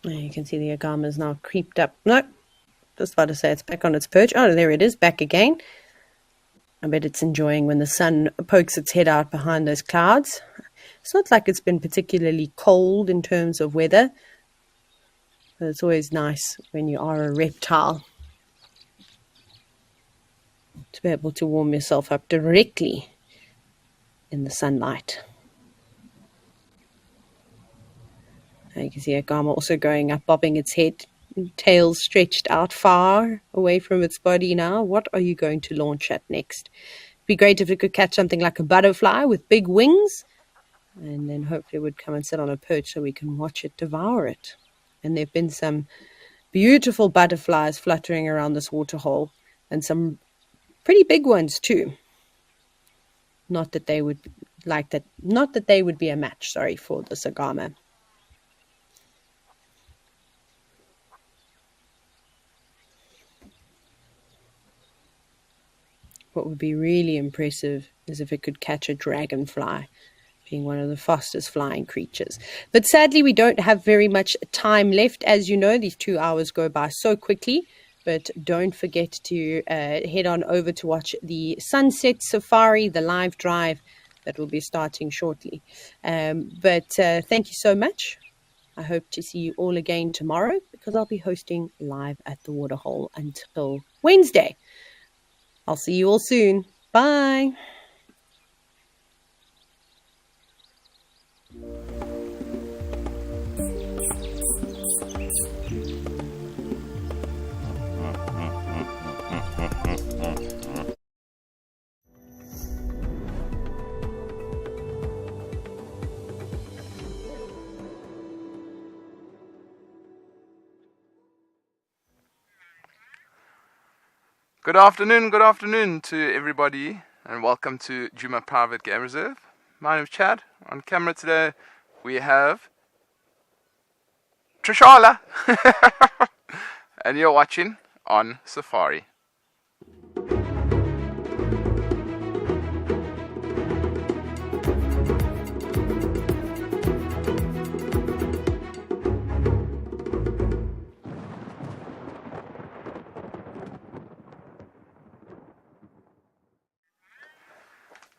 You can see the agama is now creeped up. No, just about to say it's back on its perch. Oh, there it is, back again. I bet it's enjoying when the sun pokes its head out behind those clouds. It's not like it's been particularly cold in terms of weather, but it's always nice when you are a reptile to be able to warm yourself up directly in the sunlight. You can see agama also going up, bobbing its head, tail stretched out far away from its body now. What are you going to launch at next? It'd be great if it could catch something like a butterfly with big wings, and then hopefully it would come and sit on a perch so we can watch it devour it. And there have been some beautiful butterflies fluttering around this waterhole, and some pretty big ones too. Not that they would be a match, for this agama. What would be really impressive is if it could catch a dragonfly, being one of the fastest flying creatures. But sadly, we don't have very much time left. As you know, these 2 hours go by so quickly. But don't forget to head on over to watch the Sunset Safari, the live drive that will be starting shortly. But thank you so much. I hope to see you all again tomorrow, because I'll be hosting live at the Waterhole until Wednesday. I'll see you all soon. Bye. Good afternoon to everybody, and welcome to Djuma Private Game Reserve. My name is Chad. On camera today we have Trishala, and you're watching OnSafari.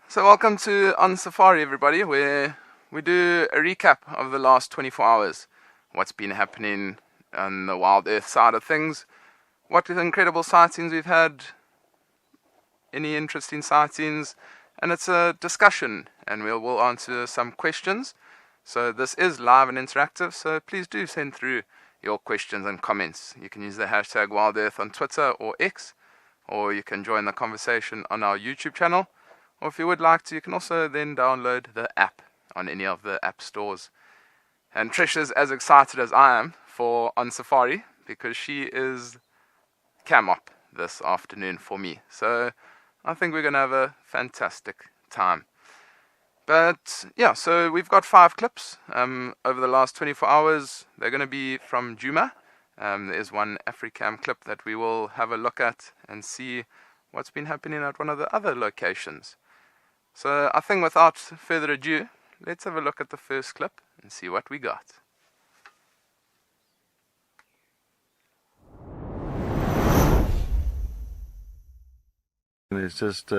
So welcome to OnSafari, everybody, where we do a recap of the last 24 hours. What's been happening on the wild earth side of things. What incredible sightings we've had. Any interesting sightings. And it's a discussion, and we'll answer some questions. So this is live and interactive, so please do send through your questions and comments. You can use the hashtag WildEarth on Twitter or X, or you can join the conversation on our YouTube channel. Or if you would like to, you can also then download the app on any of the app stores. And Trish is as excited as I am for OnSafari, because she is cam op this afternoon for me. So I think we're going to have a fantastic time. But yeah, so we've got 5 clips over the last 24 hours. They're going to be from Djuma. There is one Africam clip that we will have a look at and see what's been happening at one of the other locations. So I think without further ado, let's have a look at the first clip and see what we got. It's just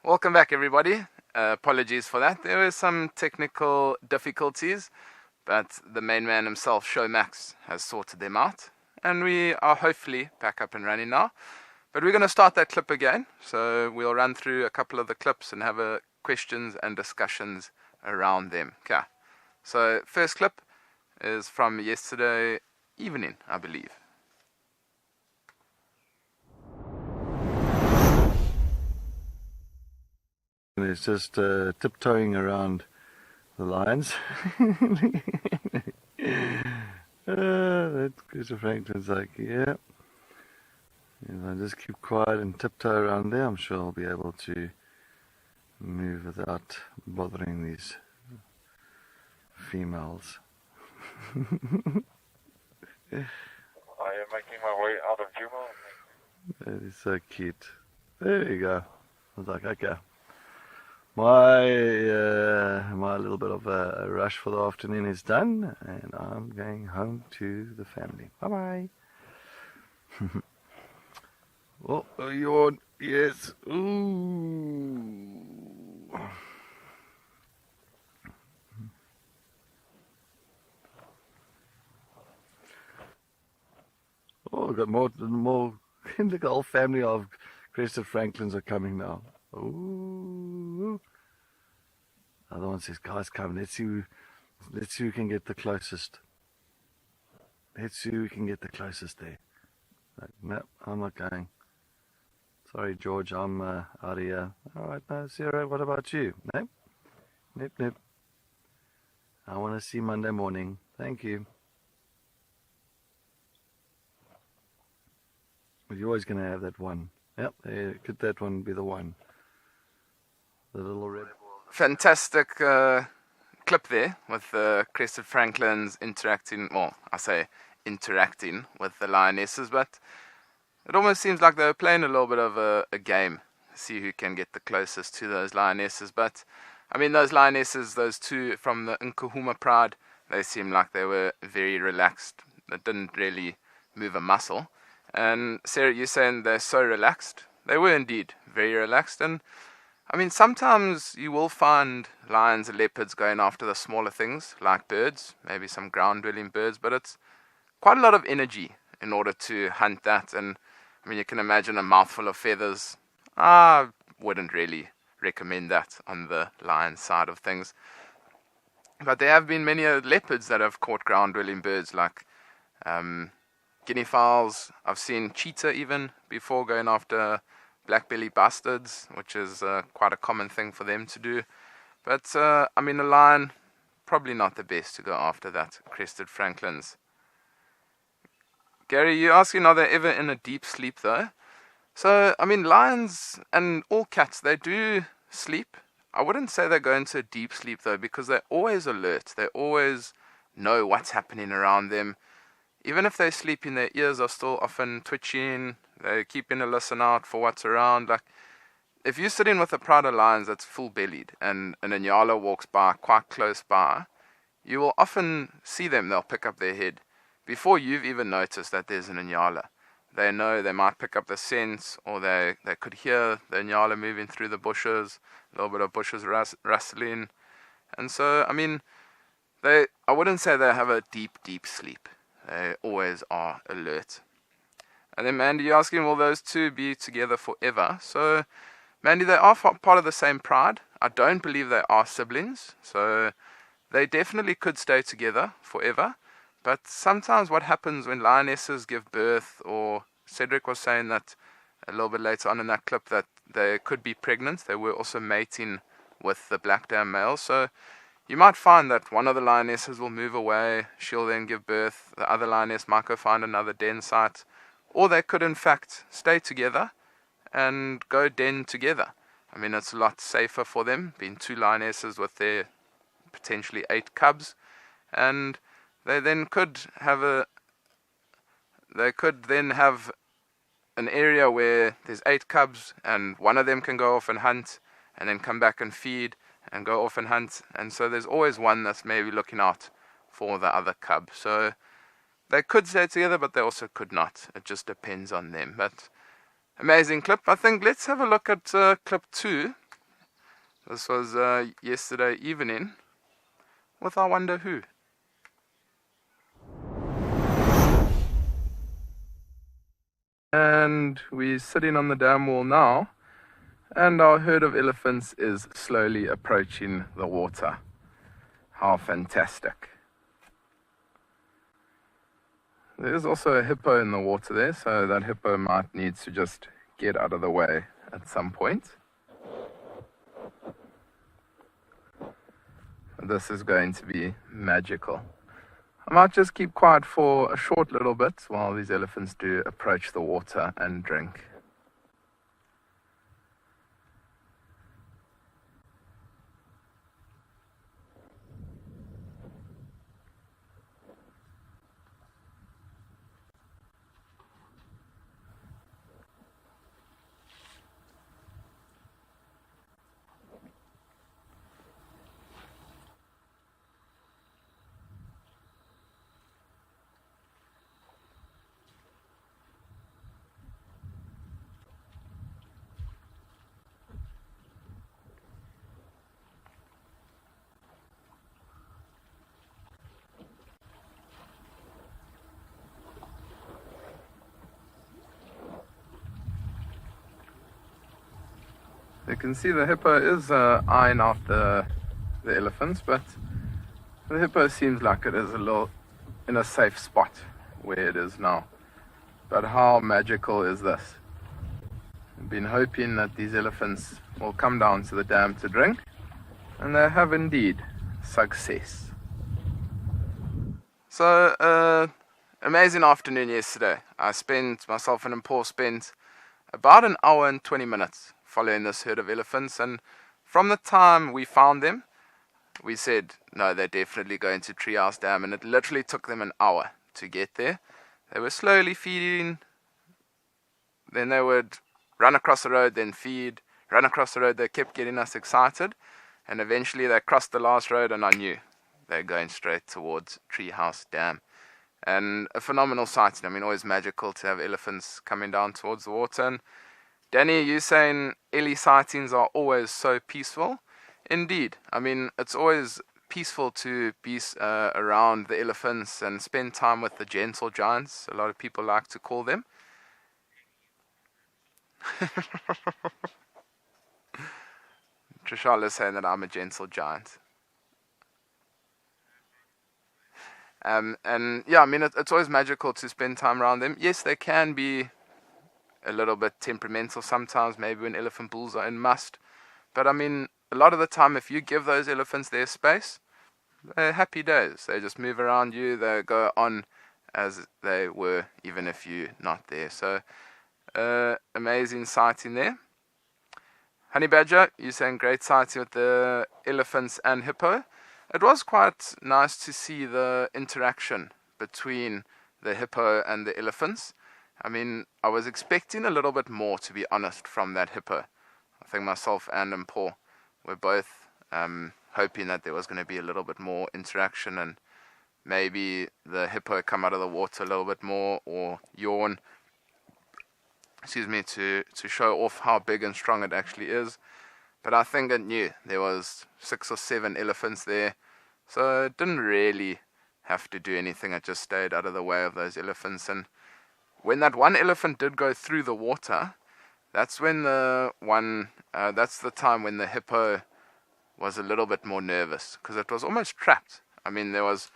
Welcome back, everybody. Apologies for that. There were some technical difficulties, but the main man himself, Showmax, has sorted them out, and we are hopefully back up and running now. But we're going to start that clip again, so we'll run through a couple of the clips and have questions and discussions around them. Okay. So first clip is from yesterday evening, I believe. It's just tiptoeing around the lines. That Christopher Franklin's like, yeah. If I just keep quiet and tiptoe around there, I'm sure I'll be able to move without bothering these females. I am making my way out of Juma. That is so cute. There you go. I was like, okay. My little bit of a rush for the afternoon is done, and I'm going home to the family. Bye-bye. Oh, yawn. Yes. Ooh. Oh, we've got more. The whole family of Christopher Franklins are coming now. Ooh. Other one says, guys, come. Let's see who can get the closest. Let's see who can get the closest there. Like, no, I'm not going. Sorry, George, I'm out of here. All right, no, Sarah, what about you? Nope. Nope. I want to see Monday morning. Thank you. But you're always going to have that one. Yep, could that one be the one? The little red ball. Fantastic clip there with the Crested Franklins interacting, well, I say interacting with the lionesses, but it almost seems like they were playing a little bit of a game, see who can get the closest to those lionesses. But I mean, those lionesses, those two from the Nkuhuma Pride, they seemed like they were very relaxed. They didn't really move a muscle. And Sarah, you're saying they're so relaxed? They were indeed very relaxed. And I mean, sometimes you will find lions and leopards going after the smaller things, like birds, maybe some ground-dwelling birds, but it's quite a lot of energy in order to hunt that. And I mean, you can imagine a mouthful of feathers. I wouldn't really recommend that on the lion side of things. But there have been many leopards that have caught ground-dwelling birds, like guinea fowls. I've seen cheetah even before going after black-belly bustards, which is quite a common thing for them to do. But I mean, a lion, probably not the best to go after that Crested Franklins. Gary, you're asking, are they ever in a deep sleep though? So, I mean, lions and all cats, they do sleep. I wouldn't say they go into a deep sleep though, because they're always alert. They always know what's happening around them. Even if they're sleeping, their ears are still often twitching. They're keeping a listen out for what's around. Like, if you're sitting with a pride of lions that's full-bellied and an Inyala walks by quite close by, you will often see them. They'll pick up their head before you've even noticed that there's an Inyala. They know, they might pick up the scent, or they could hear the Inyala moving through the bushes, a little bit of bushes rustling. And so, I mean, I wouldn't say they have a deep sleep. They always are alert. And then Mandy, you're asking, will those two be together forever? So, Mandy, they are part of the same pride. I don't believe they are siblings. So, they definitely could stay together forever. But sometimes what happens when lionesses give birth, or Cedric was saying that a little bit later on in that clip, that they could be pregnant. They were also mating with the black dam male. So, you might find that one of the lionesses will move away, she'll then give birth, the other lioness might go find another den site, or they could in fact stay together and go den together. I mean, it's a lot safer for them, being two lionesses with their potentially 8 cubs, and they then could have an area where there's 8 cubs, and one of them can go off and hunt, and then come back and feed, and go off and hunt, and so there's always one that's maybe looking out for the other cub. So they could stay together, but they also could not. It just depends on them. But amazing clip. I think let's have a look at clip 2, This was yesterday evening with I wonder who. And we're sitting on the dam wall now, and our herd of elephants is slowly approaching the water. How fantastic. There's also a hippo in the water there, so that hippo might need to just get out of the way at some point. This is going to be magical. I might just keep quiet for a short little bit while these elephants do approach the water and drink. You can see the hippo is eyeing out the elephants, but the hippo seems like it is a little in a safe spot where it is now. But how magical is this? I've been hoping that these elephants will come down to the dam to drink, and they have indeed success. So, amazing afternoon yesterday. Myself and Paul spent about an hour and 20 minutes following this herd of elephants, and from the time we found them, we said, no, they're definitely going to Treehouse Dam, and it literally took them an hour to get there. They were slowly feeding, then they would run across the road, then feed, run across the road. They kept getting us excited, and eventually they crossed the last road, and I knew they're going straight towards Treehouse Dam. And a phenomenal sighting. I mean, always magical to have elephants coming down towards the water. And Danny, you saying Ellie sightings are always so peaceful? Indeed. I mean, it's always peaceful to be around the elephants and spend time with the gentle giants, a lot of people like to call them. Trishal is saying that I'm a gentle giant. And yeah, I mean, it's always magical to spend time around them. Yes, they can be a little bit temperamental sometimes, maybe when elephant bulls are in must. But I mean, a lot of the time, if you give those elephants their space, they're happy days. They just move around you, they go on as they were, even if you're not there. So, amazing sighting there. Honey Badger, you're saying great sighting with the elephants and hippo. It was quite nice to see the interaction between the hippo and the elephants. I mean, I was expecting a little bit more, to be honest, from that hippo. I think myself and Paul were both hoping that there was going to be a little bit more interaction, and maybe the hippo come out of the water a little bit more, or yawn, to show off how big and strong it actually is. But I think it knew there was 6 or 7 elephants there, so it didn't really have to do anything. It just stayed out of the way of those elephants. And when that one elephant did go through the water, that's when that's the time when the hippo was a little bit more nervous, because it was almost trapped. I mean, there was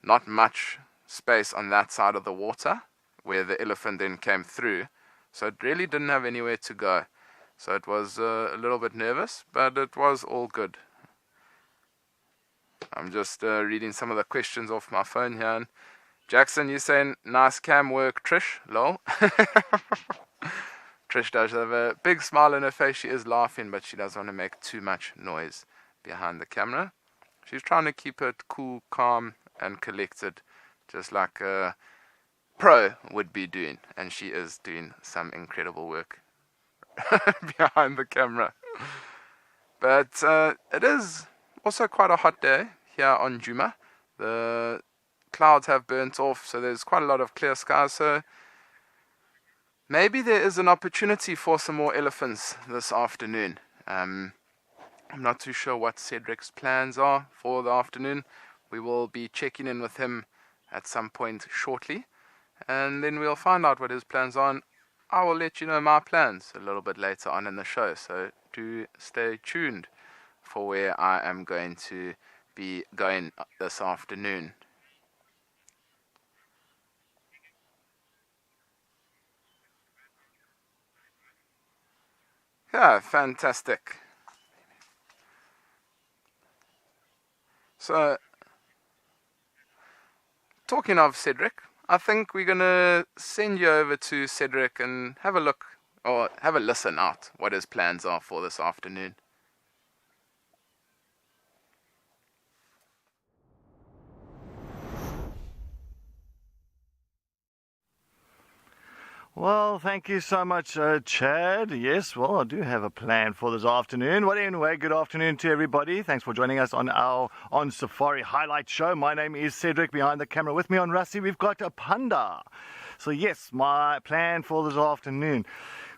not much space on that side of the water where the elephant then came through, so it really didn't have anywhere to go. So it was a little bit nervous, but it was all good. I'm just reading some of the questions off my phone here. And Jackson, you saying, nice cam work, Trish, lol. Trish does have a big smile on her face. She is laughing, but she doesn't want to make too much noise behind the camera. She's trying to keep it cool, calm, and collected, just like a pro would be doing. And she is doing some incredible work behind the camera. But it is also quite a hot day here on Djuma. The clouds have burnt off, so there's quite a lot of clear skies. So maybe there is an opportunity for some more elephants this afternoon. I'm not too sure what Cedric's plans are for the afternoon. We will be checking in with him at some point shortly, and then we'll find out what his plans are. And I will let you know my plans a little bit later on in the show, so do stay tuned for where I am going to be going this afternoon. Yeah, fantastic. So, talking of Cedric, I think we're going to send you over to Cedric and have a look, or have a listen out, what his plans are for this afternoon. Well, thank you so much, Chad. Yes, well, I do have a plan for this afternoon. Well, anyway, good afternoon to everybody. Thanks for joining us on our OnSafari highlight show. My name is Cedric. Behind the camera with me on Rassi, we've got a panda. So, yes, my plan for this afternoon.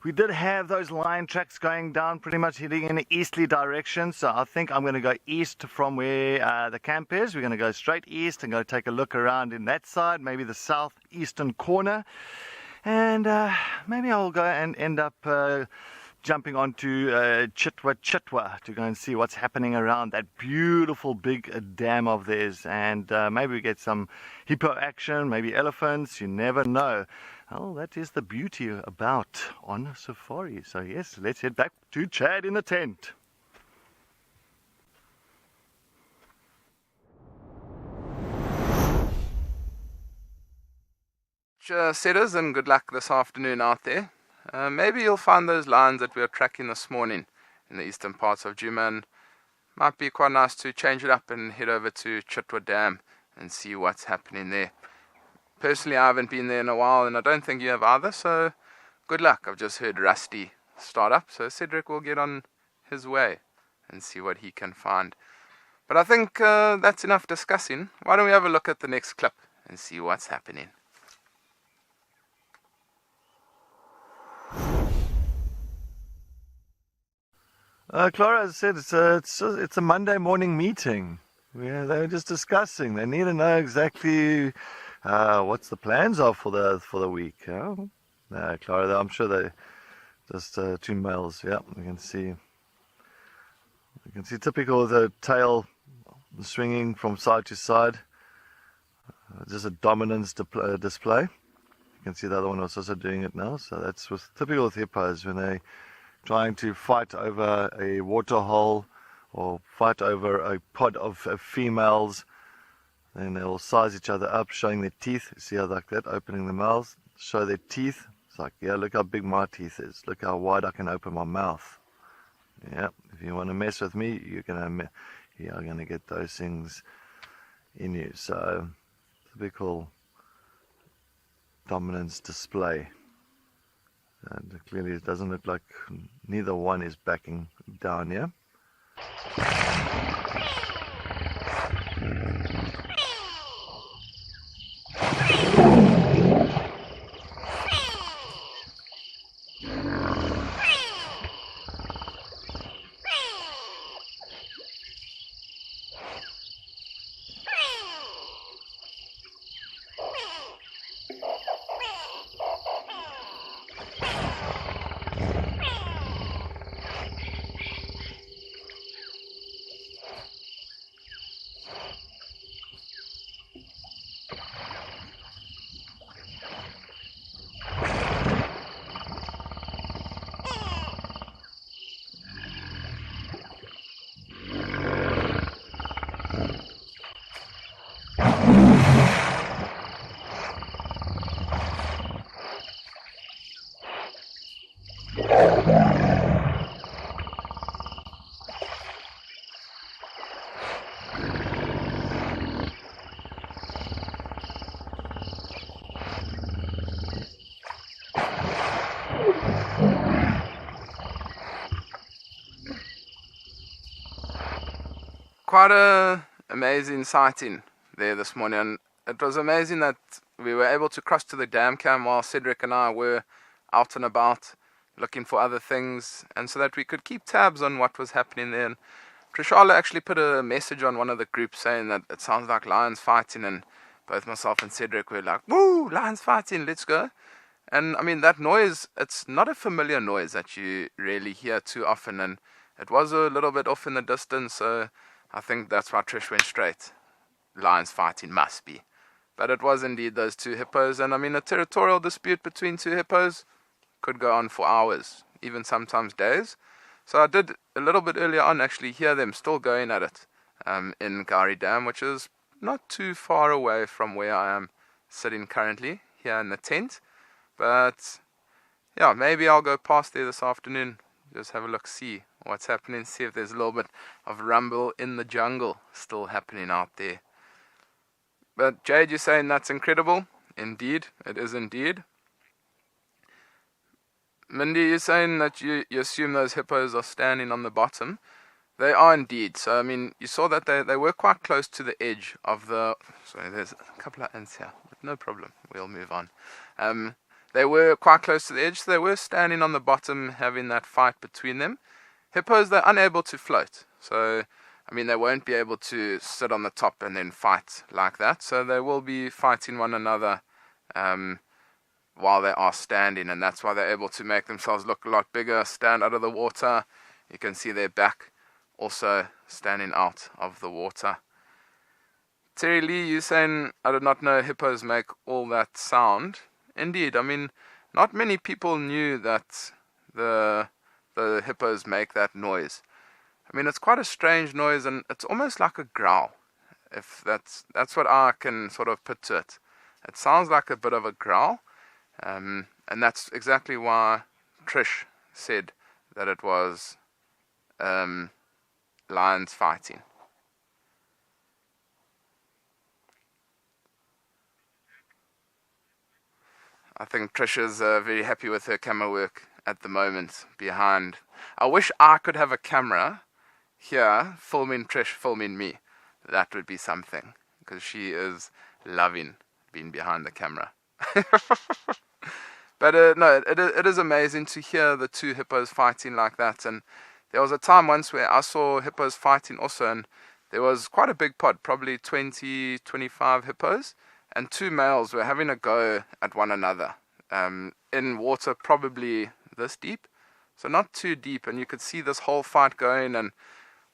We did have those line tracks going down, pretty much heading in an easterly direction. So I think I'm going to go east from where the camp is. We're going to go straight east and go take a look around in that side, maybe the southeastern corner. And maybe I'll go and end up jumping onto Chitwa to go and see what's happening around that beautiful big dam of theirs. And maybe we get some hippo action, maybe elephants, you never know. Oh, that is the beauty about OnSafari. So yes, let's head back to Chad in the tent. Setters, and good luck this afternoon out there. Maybe you'll find those lines that we were tracking this morning in the eastern parts of Djuma. Might be quite nice to change it up and head over to Chitwa Dam and see what's happening there. Personally, I haven't been there in a while, and I don't think you have either, so good luck. I've just heard Rusty start up, so Cedric will get on his way and see what he can find. But I think that's enough discussing. Why don't we have a look at the next clip and see what's happening? Clara, as I said, it's a Monday morning meeting. They were just discussing. They need to know exactly what's the plans are for the week. Clara, I'm sure they just two males. Yeah, you can see typical of the tail swinging from side to side. Just a dominance display. You can see the other one was also doing it now. So that's typical with hippos when they trying to fight over a water hole or fight over a pod of females. Then they'll size each other up, showing their teeth. You see how like that, opening the mouths, show their teeth. It's like, yeah, look how big my teeth is. Look how wide I can open my mouth. Yeah, if you want to mess with me, you're gonna get those things in you. So, typical dominance display. And clearly it doesn't look like neither one is backing down here. Quite a amazing sighting there this morning. And it was amazing that we were able to cross to the dam cam while Cedric and I were out and about. looking for other things, and so that we could keep tabs on what was happening there. And Trishala actually put a message on one of the groups saying that it sounds like lions fighting, and both myself and Cedric were like, "Woo, lions fighting, let's go." And I mean, that noise, it's not a familiar noise that you really hear too often, and it was a little bit off in the distance, so I think that's why Trish went straight. Lions fighting must be. But it was indeed those two hippos, and I mean, a territorial dispute between two hippos could go on for hours, even sometimes days. So I did, a little bit earlier on, actually hear them still going at it in Gari Dam, which is not too far away from where I am sitting currently, here in the tent. But yeah, maybe I'll go past there this afternoon, just have a look, see what's happening, see if there's a little bit of rumble in the jungle still happening out there. But Jade, you're saying that's incredible? Indeed, it is indeed. Mindy, you're saying that you assume those hippos are standing on the bottom. They are indeed. So, I mean, you saw that they were quite close to the edge of the... Sorry, there's a couple of ants here. But no problem. We'll move on. They were quite close to the edge. So they were standing on the bottom, having that fight between them. Hippos, they're unable to float. So, I mean, they won't be able to sit on the top and then fight like that. So they will be fighting one another while they are standing. And that's why they're able to make themselves look a lot bigger, stand out of the water. You can see their back also standing out of the water. Terry Lee, you saying, I did not know hippos make all that sound. Indeed, I mean, not many people knew that the hippos make that noise. I mean, it's quite a strange noise, and it's almost like a growl. If that's what I can sort of put to it. It sounds like a bit of a growl, and that's exactly why Trish said that it was lions fighting. I think Trish is very happy with her camera work at the moment behind. I wish I could have a camera here filming Trish, filming me. That would be something, because she is loving being behind the camera. But no, it is amazing to hear the two hippos fighting like that. And there was a time once where I saw hippos fighting also, and there was quite a big pod, probably 20, 25 hippos, and two males were having a go at one another in water probably this deep, so not too deep, and you could see this whole fight going, and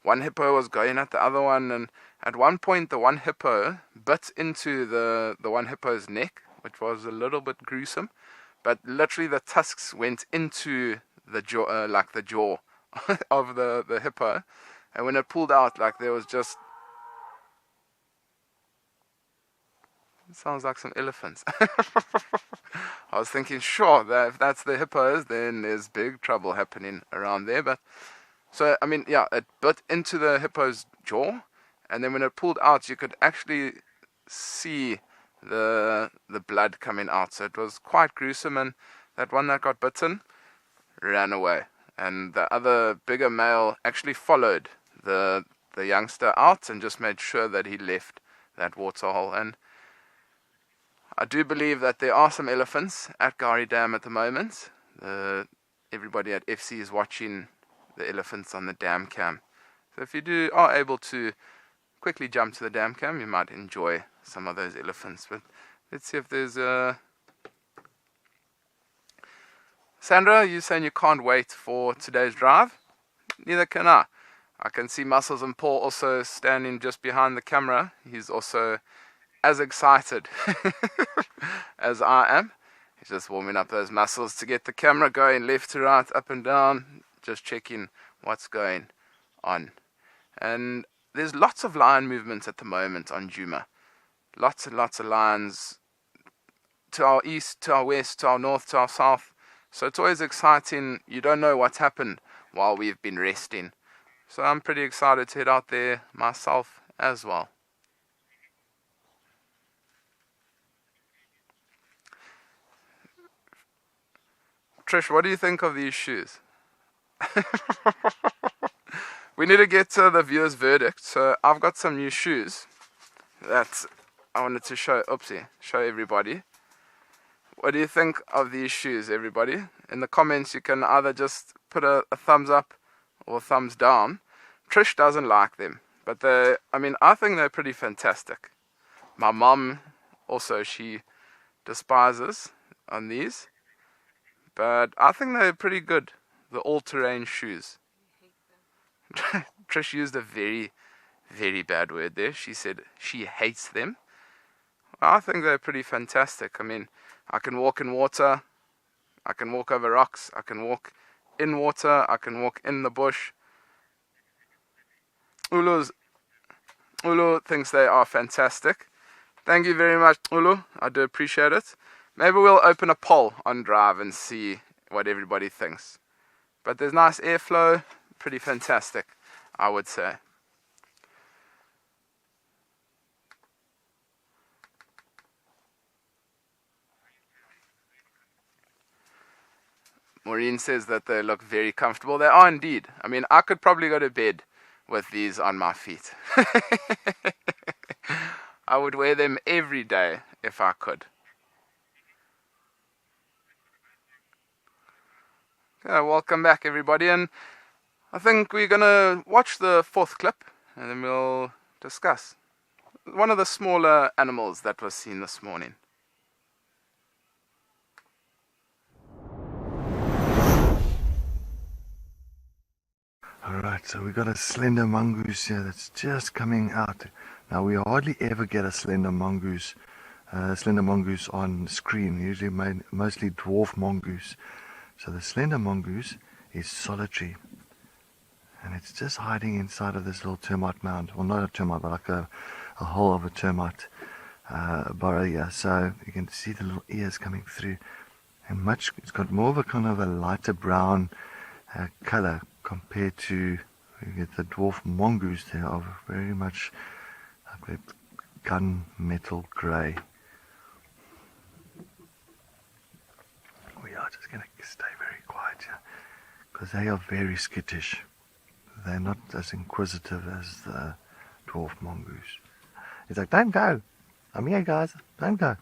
one hippo was going at the other one, and at one point the one hippo bit into the one hippo's neck, which was a little bit gruesome, but literally the tusks went into the jaw, like the jaw of the hippo, and when it pulled out, like there was just... It sounds like some elephants. I was thinking, sure, that if that's the hippos, then there's big trouble happening around there. But so, I mean, yeah, it bit into the hippo's jaw, and then when it pulled out, you could actually see the blood coming out. So it was quite gruesome, and that one that got bitten ran away, and the other bigger male actually followed the youngster out and just made sure that he left that waterhole. And I do believe that there are some elephants at Gari Dam at the moment. Everybody at FC is watching the elephants on the dam cam. So if you are able to quickly jump to the dam cam, you might enjoy some of those elephants. But let's see if there's Sandra, you saying you can't wait for today's drive? Neither can I. I can see Muscles and Paul also standing just behind the camera. He's also as excited as I am. He's just warming up those muscles to get the camera going left to right, up and down, just checking what's going on. And there's lots of lion movements at the moment on Djuma. Lots and lots of lions to our east, to our west, to our north, to our south. So it's always exciting. You don't know what's happened while we've been resting. So I'm pretty excited to head out there myself as well. Trish, what do you think of these shoes? We need to get to the viewer's verdict. So I've got some new shoes that I wanted to show everybody. What do you think of these shoes, everybody? In the comments, you can either just put a thumbs up or a thumbs down. Trish doesn't like them, but I think they're pretty fantastic. My mom also, she despises on these, but I think they're pretty good. The all-terrain shoes. Trish used a very, very bad word there. She said she hates them. I think they're pretty fantastic. I mean, I can walk in water, I can walk over rocks, I can walk in water, I can walk in the bush. Ulu thinks they are fantastic. Thank you very much, Ulu. I do appreciate it. Maybe we'll open a poll on Drive and see what everybody thinks. But there's nice airflow, pretty fantastic, I would say. Maureen says that they look very comfortable. They are indeed. I mean, I could probably go to bed with these on my feet. I would wear them every day if I could. Okay, welcome back, everybody. And I think we're going to watch the fourth clip and then we'll discuss one of the smaller animals that was seen this morning. Alright, so we got a slender mongoose here that's just coming out. Now we hardly ever get a slender mongoose on screen, usually mostly dwarf mongoose. So the slender mongoose is solitary, and it's just hiding inside of this little termite mound. Well, not a termite, but like a hole of a termite burrow here. So you can see the little ears coming through, and it's got more of a kind of a lighter brown color compared to, you get the dwarf mongoose there of very much like that gunmetal grey. We are just going to stay very quiet here because they are very skittish. They're not as inquisitive as the dwarf mongoose. He's like, don't go. I'm here, guys. Don't go.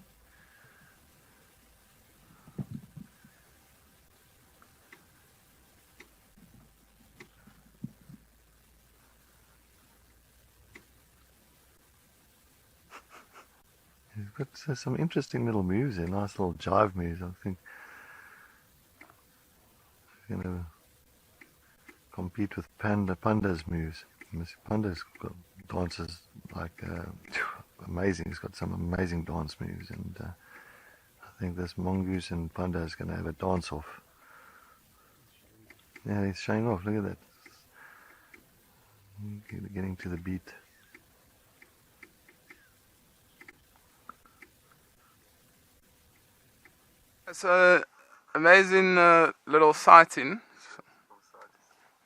He's got some interesting little moves there, nice little jive moves. I think he's going to compete with Panda's moves. Panda's got dances like amazing. He's got some amazing dance moves, and I think this mongoose and Panda is going to have a dance off. Yeah, he's showing off. Look at that. Getting to the beat. It's an amazing little sighting.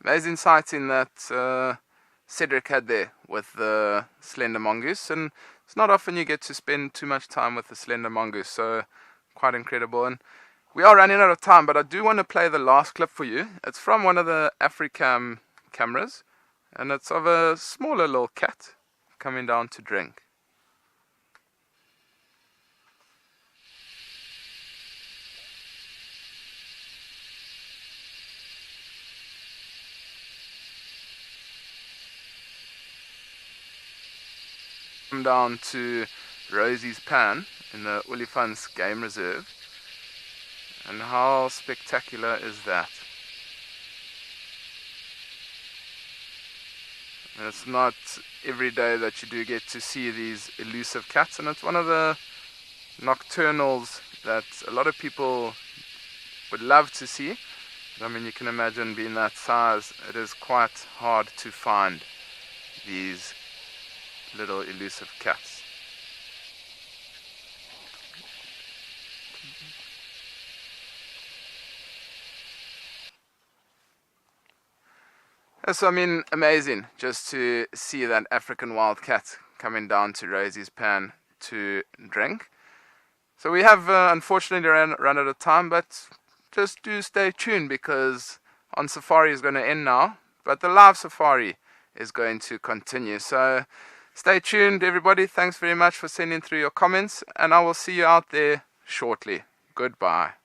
Amazing sighting that Cedric had there with the slender mongoose, and it's not often you get to spend too much time with the slender mongoose, so quite incredible. And we are running out of time, but I do want to play the last clip for you. It's from one of the Africam cameras, and it's of a smaller little cat coming down to drink. Come down to Rosie's Pan in the Olifants Game Reserve, and how spectacular is that? And it's not every day that you do get to see these elusive cats, and it's one of the nocturnals that a lot of people would love to see. I mean, you can imagine being that size, it is quite hard to find these little elusive cats. So I mean, amazing just to see that African wildcat coming down to Rosie's Pan to drink. So we have unfortunately run out of time, but just do stay tuned because OnSafari is going to end now, but the live safari is going to continue. So stay tuned, everybody. Thanks very much for sending through your comments, and I will see you out there shortly. Goodbye.